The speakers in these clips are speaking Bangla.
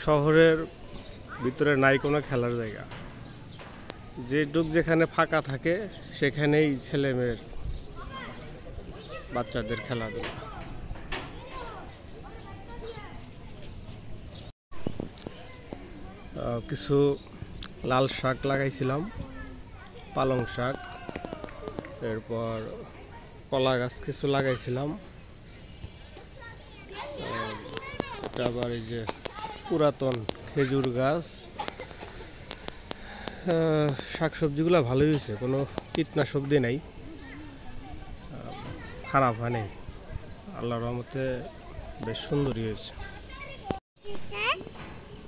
শহরের ভিতরে নাই কোনো খেলার জায়গা, যেখানে ফাঁকা থাকে সেখানেই ছেলে মেয়ের বাচ্চাদের খেলাধুলা। কিছু লাল শাক লাগাইছিলাম, পালং শাক, এরপর কলা গাছ কিছু লাগাইছিলাম, তারপর এই যে পুরাতন খেজুর গাছ। শাকসবজিগুলো ভালোই হয়েছে, কোনো কীটনাশক দিয়ে নাই, খারাপ হয় নাই, আল্লাহর রহমতে বেশ সুন্দরই হয়েছে।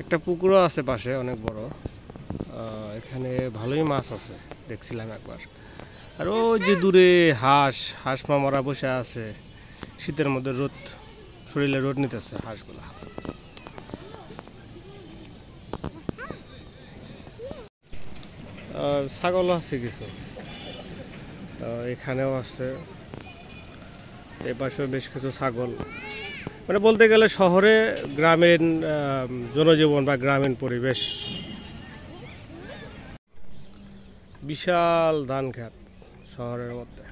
একটা পুকুরও আছে পাশে, অনেক বড়, এখানে ভালোই মাছ আছে দেখছিলাম একবার। আর ওই যে দূরে হাঁস মামারা বসে আছে, শীতের মধ্যে শরীরে রোদ নিতেছে হাঁসগুলা। ছাগলও আছে কিছু, এখানেও আছে, এ পাশেও বেশ কিছু ছাগল। মানে বলতে গেলে শহরে গ্রামীণ জনজীবন বা গ্রামীণ পরিবেশ। বিশাল ধান ক্ষেত শহরের মধ্যে,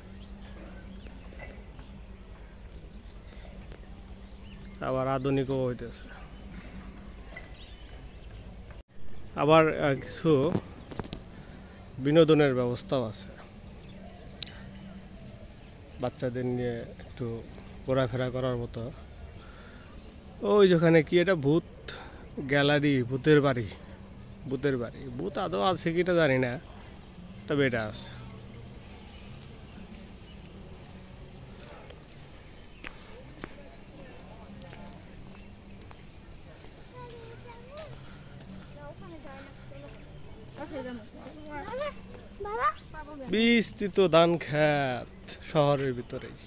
আবার আধুনিকও হইতেছে। আবার কিছু বিনোদনের ব্যবস্থাও আছে, বাচ্চাদের নিয়ে একটু ঘোরাফেরা করার মতো। ওই যেখানে কি এটা ভূত গ্যালারি, ভূতের বাড়ি। ভূত আদৌ আছে কিটা জানি না, তবে এটা আছে। বিস্তৃত ধান ক্ষেত শহরের ভিতরেই।